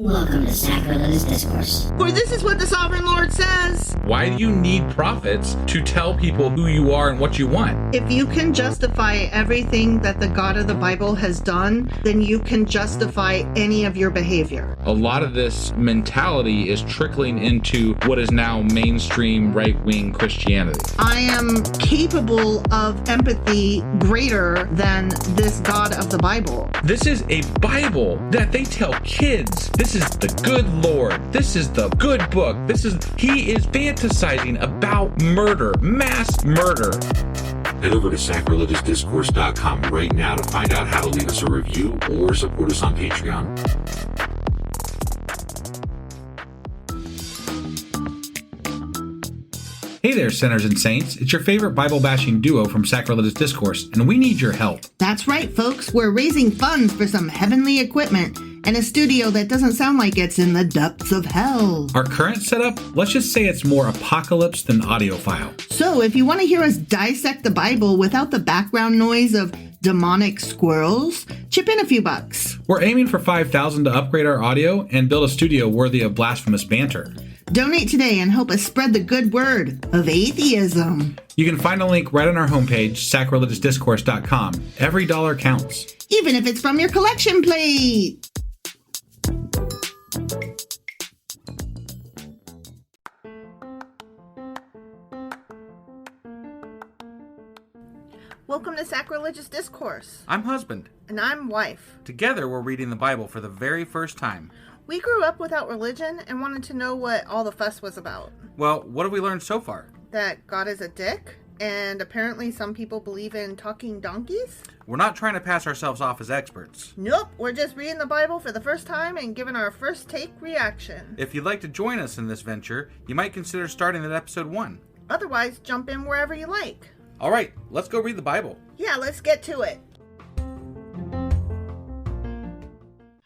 Welcome to Sacrilegious Discourse. For this is what the Sovereign Lord says. Why do you need prophets to tell people who you are and what you want? If you can justify everything that the God of the Bible has done, then you can justify any of your behavior. A lot of this mentality is trickling into what is now mainstream right-wing Christianity. I am capable of empathy greater than this God of the Bible. This is a Bible that they tell kids. This is the good Lord. This is the good book. He is fantasizing about murder, mass murder. Head over to sacrilegiousdiscourse.com right now to find out how to leave us a review or support us on Patreon. Hey there, sinners and saints. It's your favorite Bible-bashing duo from Sacrilegious Discourse, and we need your help. That's right, folks. We're raising funds for some heavenly equipment and a studio that doesn't sound like it's in the depths of hell. Our current setup, let's just say it's more apocalypse than audiophile. So if you want to hear us dissect the Bible without the background noise of demonic squirrels, chip in a few bucks. We're aiming for $5,000 to upgrade our audio and build a studio worthy of blasphemous banter. Donate today and help us spread the good word of atheism. You can find a link right on our homepage, sacrilegiousdiscourse.com. Every dollar counts. Even if it's from your collection plate. Welcome to Sacrilegious Discourse. I'm husband. And I'm wife. Together, we're reading the Bible for the very first time. We grew up without religion and wanted to know what all the fuss was about. Well, what have we learned so far? That God is a dick, and apparently some people believe in talking donkeys. We're not trying to pass ourselves off as experts. Nope, we're just reading the Bible for the first time and giving our first take reaction. If you'd like to join us in this venture, you might consider starting at episode 1. Otherwise, jump in wherever you like. All right, let's go read the Bible. Yeah, let's get to it.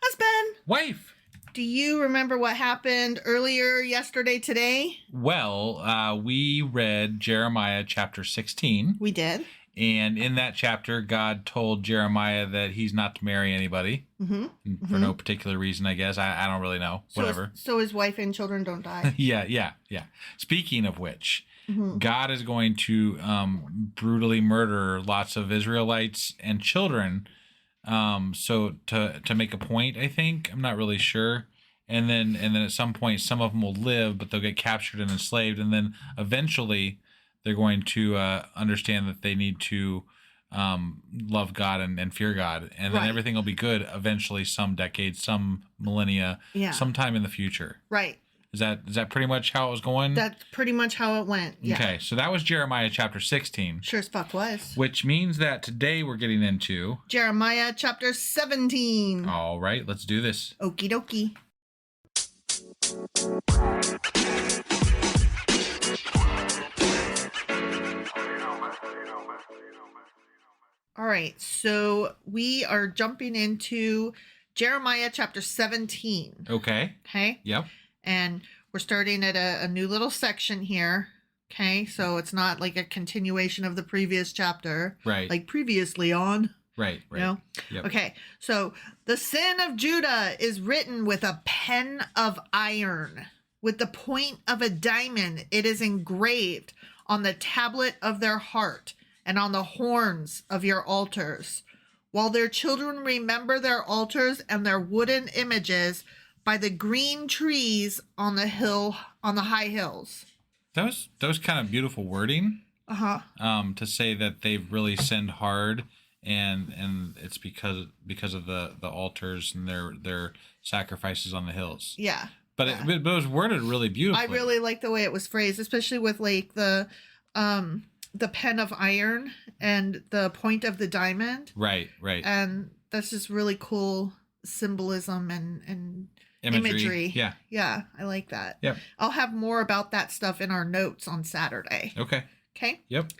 Husband! Wife! Do you remember what happened earlier yesterday today? Well, we read Jeremiah chapter 16. We did. And in that chapter, God told Jeremiah that he's not to marry anybody. For no particular reason, I guess. I don't really know. Whatever. So his wife and children don't die. Yeah. Speaking of which, God is going to brutally murder lots of Israelites and children. So to make a point, I think. I'm not really sure. And then at some point, some of them will live, but they'll get captured and enslaved. And then eventually they're going to understand that they need to love God and fear God. And then everything will be good eventually, some decades, some millennia, sometime in the future. Right. Is that pretty much how it was going? That's pretty much how it went. Yeah. Okay, so that was Jeremiah chapter 16. Sure as fuck was. Which means that today we're getting into Jeremiah chapter 17. All right, let's do this. Okie dokie. All right, so we are jumping into Jeremiah chapter 17. Okay. Okay? Yep. And we're starting at a new little section here. Okay, so it's not like a continuation of the previous chapter. Right. Like previously on. Right. You know? Yep. Okay, so the sin of Judah is written with a pen of iron. With the point of a diamond, it is engraved on the tablet of their heart and on the horns of your altars. While their children remember their altars and their wooden images by the green trees on the high hills. That was kind of beautiful wording. To say that they've really sinned hard, and it's because of the altars and their sacrifices on the hills. Yeah. But it was worded really beautifully. I really like the way it was phrased, especially with like the pen of iron and the point of the diamond. Right. And that's just really cool symbolism and imagery. Yeah, I like that. Yep. I'll have more about that stuff in our notes on Saturday. Okay. Yep.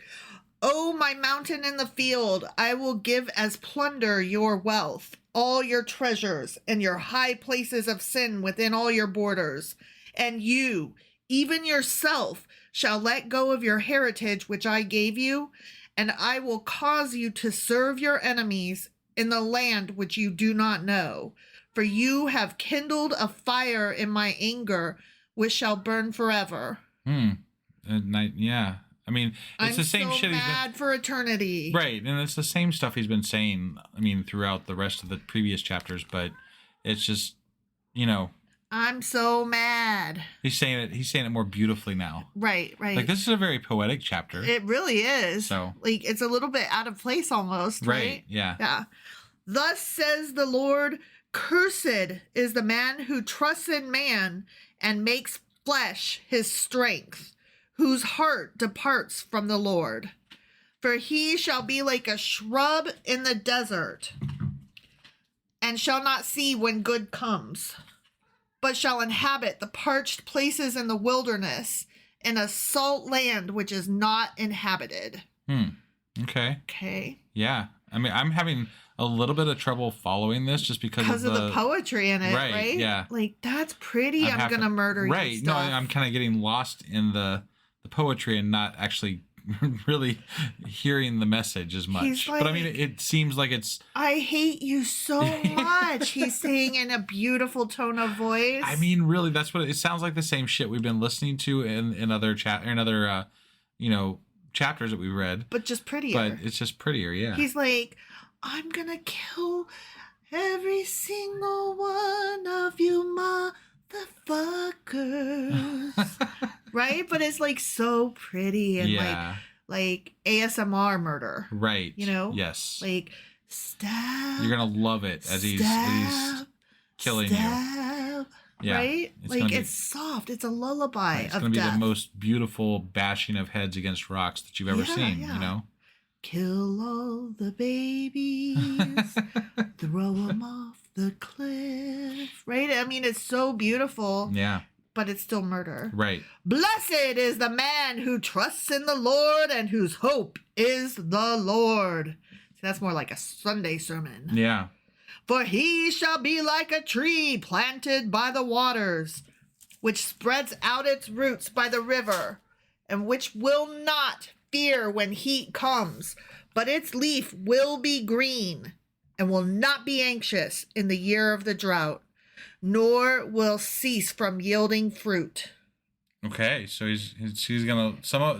Oh, my mountain in the field, I will give as plunder your wealth, all your treasures, and your high places of sin within all your borders. And you, even yourself, shall let go of your heritage which I gave you, and I will cause you to serve your enemies in the land which you do not know. For you have kindled a fire in my anger, which shall burn forever. Yeah. I mean, it's the same shit. I'm so mad for eternity. Right, and it's the same stuff he's been saying, I mean, throughout the rest of the previous chapters, but it's just, I'm so mad. He's saying it more beautifully now. Right. Like, this is a very poetic chapter. It really is. So, like, it's a little bit out of place almost, right? Yeah. Yeah. Thus says the Lord, cursed is the man who trusts in man and makes flesh his strength, whose heart departs from the Lord. For he shall be like a shrub in the desert, and shall not see when good comes, but shall inhabit the parched places in the wilderness, in a salt land which is not inhabited. Okay. Yeah. I mean, I'm having a little bit of trouble following this just because of the poetry in it, right? Yeah. Like, that's pretty. I'm gonna murder you. Right. No, I'm kind of getting lost in the poetry and not actually really hearing the message as much. Like, but I mean, it seems like it's... I hate you so much. He's saying in a beautiful tone of voice. I mean, really, that's what it sounds like. The same shit we've been listening to in other chapters that we read, but just prettier. But it's just prettier. Yeah. He's like, I'm gonna kill every single one of you motherfuckers. Right? But it's like so pretty and like ASMR murder. Right. Yes. Like, stab. You're gonna love it as he's killing you. Yeah. Right? It's soft. It's a lullaby of death. It's gonna be the most beautiful bashing of heads against rocks that you've ever seen, Kill all the babies, throw them off the cliff. Right? I mean, it's so beautiful. Yeah. But it's still murder. Right. Blessed is the man who trusts in the Lord and whose hope is the Lord. See, that's more like a Sunday sermon. Yeah. For he shall be like a tree planted by the waters, which spreads out its roots by the river, and which will not fear when heat comes, but its leaf will be green, and will not be anxious in the year of the drought, nor will cease from yielding fruit. Okay, so he's gonna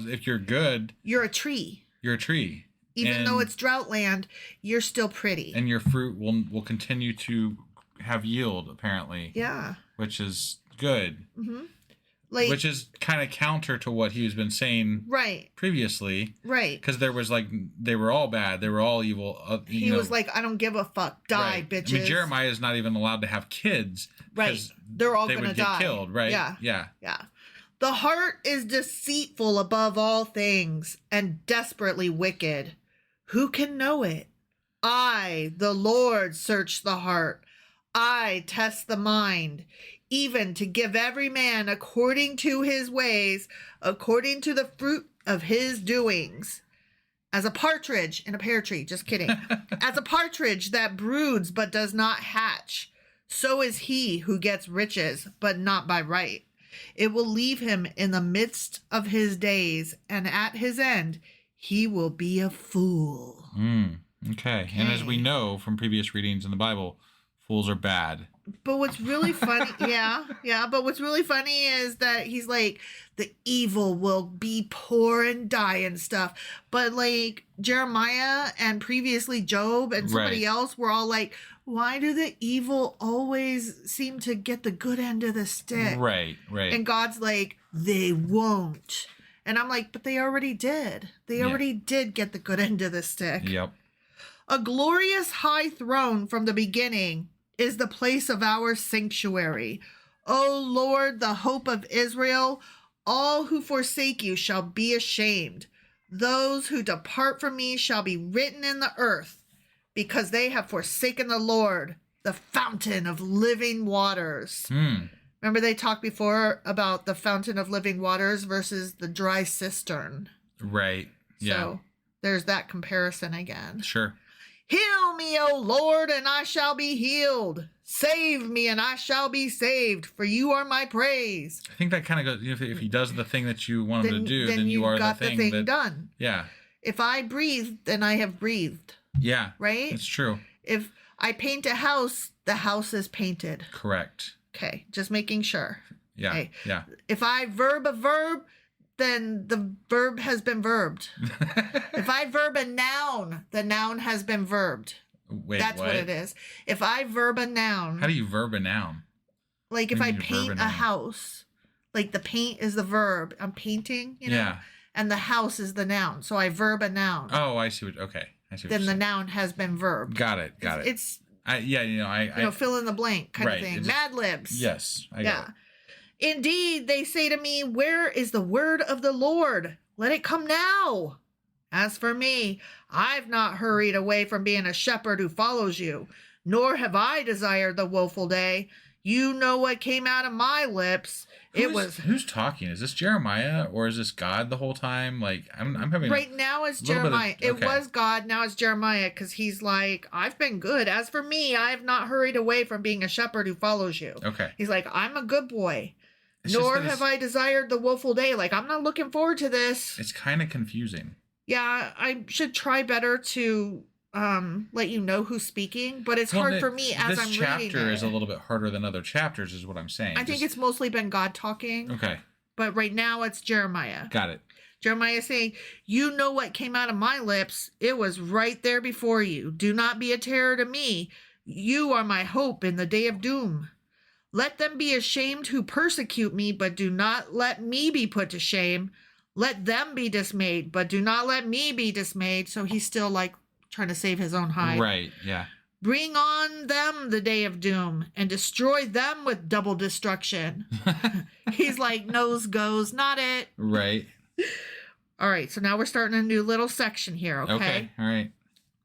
if you're good, you're a tree. You're a tree. Even though it's drought land, you're still pretty. And your fruit will continue to have yield, apparently. Yeah. Which is good. Mm-hmm. Which is kind of counter to what he's been saying previously. Right. Because there was they were all bad. They were all evil. He was like, I don't give a fuck. Die, bitches. I mean, Jeremiah is not even allowed to have kids. Right. They're all going to die. They would get killed, right? Yeah. Yeah. Yeah. The heart is deceitful above all things and desperately wicked. Who can know it? I, the Lord, search the heart. I test the mind, even to give every man according to his ways, according to the fruit of his doings. As a partridge in a pear tree, just kidding. As a partridge that broods but does not hatch, so is he who gets riches, but not by right. It will leave him in the midst of his days, and at his end he will be a fool. Okay. And as we know from previous readings in the Bible, fools are bad. But what's really funny, but what's really funny is that he's like, the evil will be poor and die and stuff. But like Jeremiah and previously Job and somebody else were all like, why do the evil always seem to get the good end of the stick? Right. And God's like, they won't. And I'm like, but they already did. They already did get the good end of the stick. Yep. A glorious high throne from the beginning is the place of our sanctuary. O Lord, the hope of Israel, all who forsake you shall be ashamed. Those who depart from me shall be written in the earth, because they have forsaken the Lord, the fountain of living waters. Remember they talked before about the fountain of living waters versus the dry cistern. Right. Yeah. So there's that comparison again. Sure. Heal me, O Lord, and I shall be healed. Save me, and I shall be saved, for you are my praise. I think that kind of goes, if he does the thing that you want him to do, then you are got the thing, the thing done. Yeah. If I breathe, then I have breathed. Yeah. Right? It's true. If I paint a house, the house is painted. Correct. Okay, just making sure. Yeah. Okay. Yeah. If I verb a verb, then the verb has been verbed. If I verb a noun, the noun has been verbed. Wait, That's what it is. If I verb a noun. How do you verb a noun? Like if I paint a house, like the paint is the verb. I'm painting, you know? Yeah. And the house is the noun. So I verb a noun. Oh, I see what, okay. I see what Then you're the saying. noun has been verbed. Got it. It's I fill in the blank kind of thing. just- Mad libs. Yes, I got it. Indeed, they say to me, where is the word of the Lord? Let it come now. As for me, I've not hurried away from being a shepherd who follows you, nor have I desired the woeful day. You know what came out of my lips. Who's talking? Is this Jeremiah or is this God the whole time? Like I'm having right now it's little bit of- Jeremiah. okay. It was God. Now it's Jeremiah because he's like, I've been good. As for me, I have not hurried away from being a shepherd who follows you. Okay. He's like, I'm a good boy. It's Nor just that have I desired the woeful day. Like, I'm not looking forward to this. It's kind of confusing. Yeah, I should try better to let you know who's speaking, but it's hard for me as I'm reading it. This chapter is a little bit harder than other chapters, is what I'm saying. I think it's mostly been God talking. Okay. But right now it's Jeremiah. Got it. Jeremiah saying, you know what came out of my lips. It was right there before you. Do not be a terror to me. You are my hope in the day of doom. Let them be ashamed who persecute me, but do not let me be put to shame. Let them be dismayed, but do not let me be dismayed. So he's still like trying to save his own hide. Right, yeah. Bring on them the day of doom and destroy them with double destruction. He's like, nose goes, not it. Right. All right, so now we're starting a new little section here, okay? All right.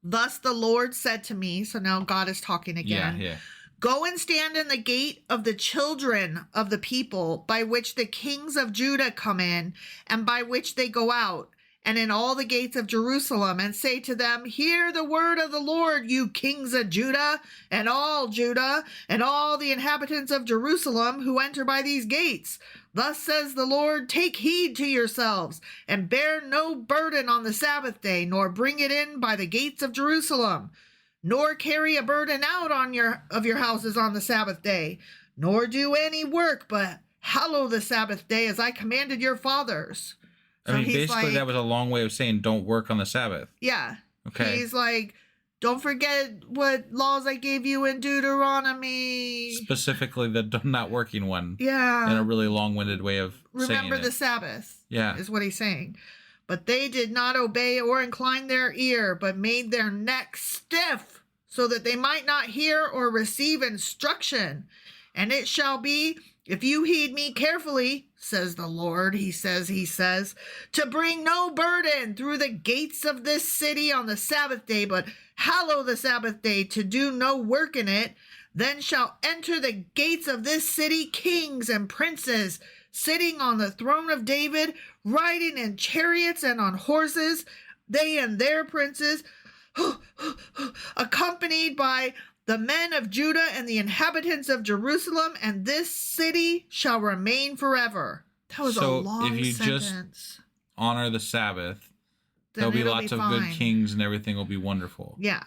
Thus the Lord said to me, so now God is talking again. Yeah. Go and stand in the gate of the children of the people, by which the kings of Judah come in, and by which they go out, and in all the gates of Jerusalem, and say to them, hear the word of the Lord, you kings of Judah, and all the inhabitants of Jerusalem who enter by these gates. Thus says the Lord, take heed to yourselves, and bear no burden on the Sabbath day, nor bring it in by the gates of Jerusalem. Nor carry a burden out of your houses on the Sabbath day, nor do any work, but hallow the Sabbath day as I commanded your fathers. I mean, basically that was a long way of saying don't work on the Sabbath. Yeah. Okay. He's like, don't forget what laws I gave you in Deuteronomy. Specifically the not working one. Yeah. In a really long-winded way of Remember saying the it. Sabbath. Yeah. Is what he's saying. But they did not obey or incline their ear, but made their neck stiff, so that they might not hear or receive instruction. And it shall be, if you heed me carefully, says the Lord, he says, to bring no burden through the gates of this city on the Sabbath day, but hallow the Sabbath day to do no work in it, then shall enter the gates of this city kings and princes, sitting on the throne of David, riding in chariots and on horses, they and their princes, accompanied by the men of Judah and the inhabitants of Jerusalem, and this city shall remain forever. That was a long if you sentence. just honor the Sabbath, Then there'll be it'll lots be of good fine. kings and everything will be wonderful. Yeah.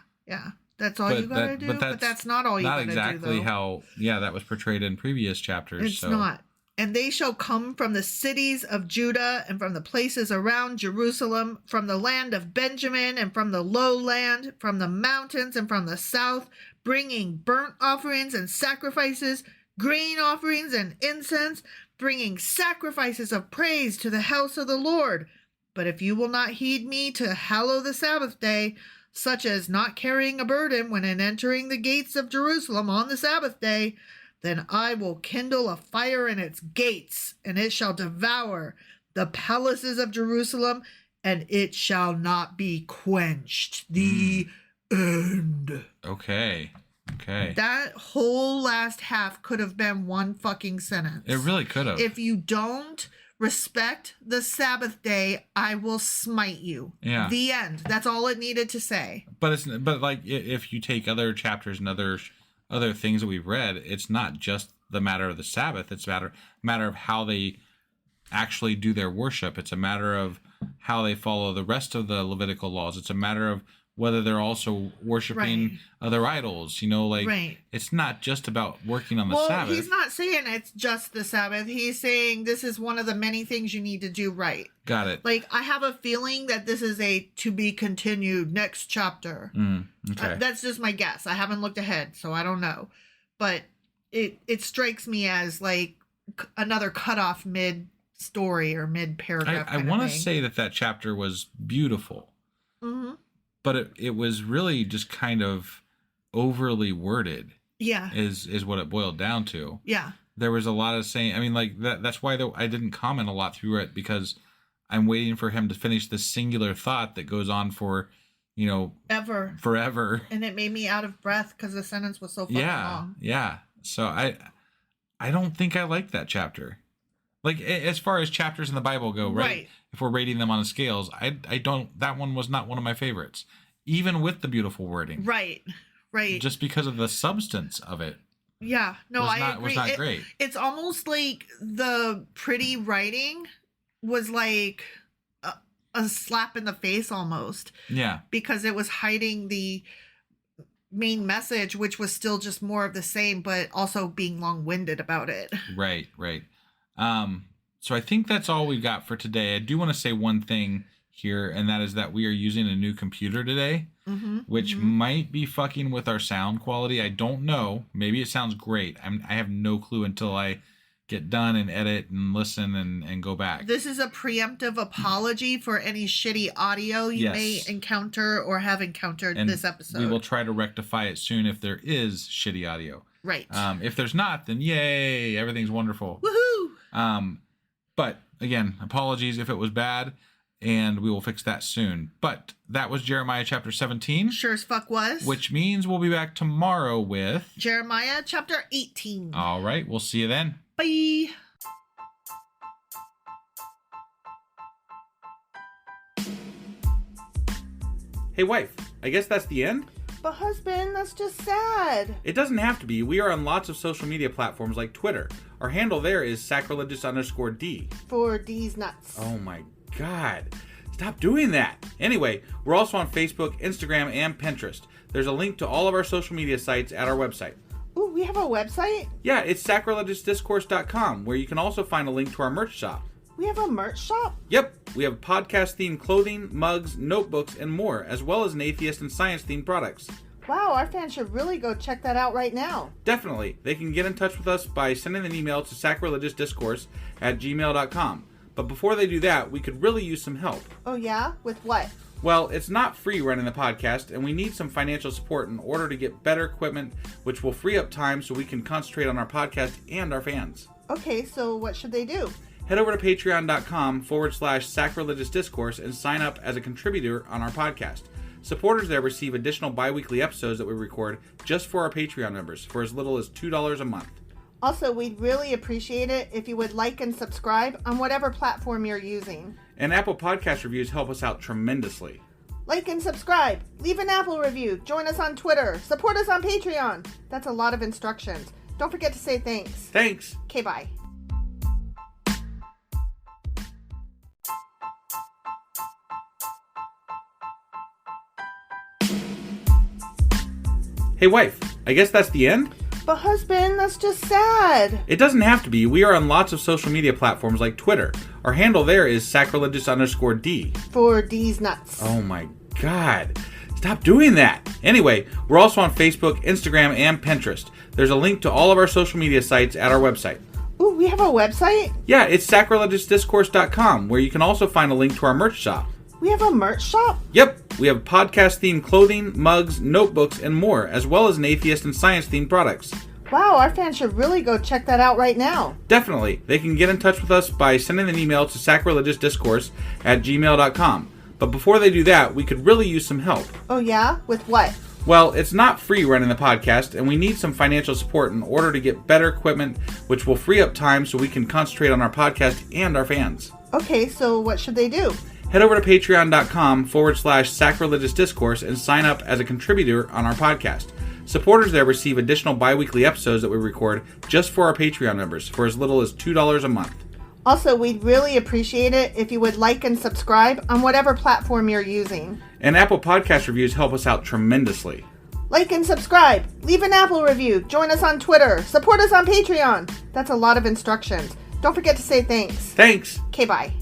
That's all you gotta do. But that's not all you gotta do, not exactly though. how, that was portrayed in previous chapters. It's not. And they shall come from the cities of Judah and from the places around Jerusalem, from the land of Benjamin and from the lowland, from the mountains and from the south, bringing burnt offerings and sacrifices, grain offerings and incense, bringing sacrifices of praise to the house of the Lord. But if you will not heed me to hallow the Sabbath day, such as not carrying a burden when in entering the gates of Jerusalem on the Sabbath day, then I will kindle a fire in its gates, and it shall devour the palaces of Jerusalem, and it shall not be quenched. The end. Okay. That whole last half could have been one fucking sentence. It really could have. If you don't respect the Sabbath day, I will smite you. Yeah. The end. That's all it needed to say. But like if you take other chapters and other things that we've read, it's not just the matter of the Sabbath. It's a matter of how they actually do their worship. It's a matter of how they follow the rest of the Levitical laws. It's a matter of whether they're also worshiping other idols. It's not just about working on the Sabbath. Well, he's not saying it's just the Sabbath. He's saying this is one of the many things you need to do right. Got it. I have a feeling that this is a to be continued next chapter. Okay. That's just my guess. I haven't looked ahead, so I don't know. But it strikes me as another cutoff mid-story or mid-paragraph. I want to say that chapter was beautiful. Mm-hmm. But it was really just kind of overly worded. Yeah. Is what it boiled down to. Yeah. There was a lot of saying. I mean, that's why I didn't comment a lot through it, because I'm waiting for him to finish this singular thought that goes on for, forever. And it made me out of breath because the sentence was so fucking long. Yeah. So I don't think I like that chapter. As far as chapters in the Bible go, right? If we're rating them on the scales, I don't. That one was not one of my favorites, even with the beautiful wording. Right. Just because of the substance of it. Yeah. No, I agree. Was not great. It's almost like the pretty writing was like a slap in the face almost. Yeah. Because it was hiding the main message, which was still just more of the same, but also being long-winded about it. Right. So I think that's all we've got for today. I do want to say one thing here, and that is that we are using a new computer today, which might be fucking with our sound quality. I don't know. Maybe it sounds great. I have no clue until I get done and edit and listen and go back. This is a preemptive apology for any shitty audio you may encounter or have encountered this episode. We will try to rectify it soon if there is shitty audio. Right. If there's not, then yay, everything's wonderful. Woohoo! But again, apologies if it was bad, and we will fix that soon. But that was Jeremiah chapter 17. Sure as fuck was. Which means we'll be back tomorrow with Jeremiah chapter 18. All right, we'll see you then. Bye. Hey wife, I guess that's the end? But husband, that's just sad. It doesn't have to be. We are on lots of social media platforms like Twitter. Our handle there is sacrilegious_D. For D's nuts. Oh my God. Stop doing that. Anyway, we're also on Facebook, Instagram, and Pinterest. There's a link to all of our social media sites at our website. Ooh, we have a website? Yeah, it's sacrilegiousdiscourse.com, where you can also find a link to our merch shop. We have a merch shop? Yep, we have podcast-themed clothing, mugs, notebooks, and more, as well as an atheist and science-themed products. Wow, our fans should really go check that out right now. Definitely. They can get in touch with us by sending an email to sacrilegiousdiscourse@gmail.com. But before they do that, we could really use some help. Oh yeah? With what? Well, it's not free running the podcast, and we need some financial support in order to get better equipment, which will free up time so we can concentrate on our podcast and our fans. Okay, so what should they do? Head over to patreon.com/sacrilegiousdiscourse and sign up as a contributor on our podcast. Supporters there receive additional bi-weekly episodes that we record just for our Patreon members for as little as $2 a month. Also, we'd really appreciate it if you would like and subscribe on whatever platform you're using. And Apple Podcast reviews help us out tremendously. Like and subscribe. Leave an Apple review. Join us on Twitter. Support us on Patreon. That's a lot of instructions. Don't forget to say thanks. Thanks. Okay, bye. Hey wife, I guess that's the end? But husband, that's just sad. It doesn't have to be. We are on lots of social media platforms like Twitter. Our handle there is sacrilegious_D. For D's nuts. Oh my God. Stop doing that. Anyway, we're also on Facebook, Instagram, and Pinterest. There's a link to all of our social media sites at our website. Ooh, we have a website? Yeah, it's sacrilegiousdiscourse.com, where you can also find a link to our merch shop. We have a merch shop? Yep, we have podcast-themed clothing, mugs, notebooks, and more, as well as an atheist and science-themed products. Wow, our fans should really go check that out right now. Definitely. They can get in touch with us by sending an email to sacrilegiousdiscourse@gmail.com. But before they do that, we could really use some help. Oh yeah? With what? Well, it's not free running the podcast, and we need some financial support in order to get better equipment, which will free up time so we can concentrate on our podcast and our fans. Okay, so what should they do? Head over to patreon.com/sacrilegiousdiscourse and sign up as a contributor on our podcast. Supporters there receive additional bi-weekly episodes that we record just for our Patreon members for as little as $2 a month. Also, we'd really appreciate it if you would like and subscribe on whatever platform you're using. And Apple Podcast reviews help us out tremendously. Like and subscribe, leave an Apple review, join us on Twitter, support us on Patreon. That's a lot of instructions. Don't forget to say thanks. Thanks. Okay, bye.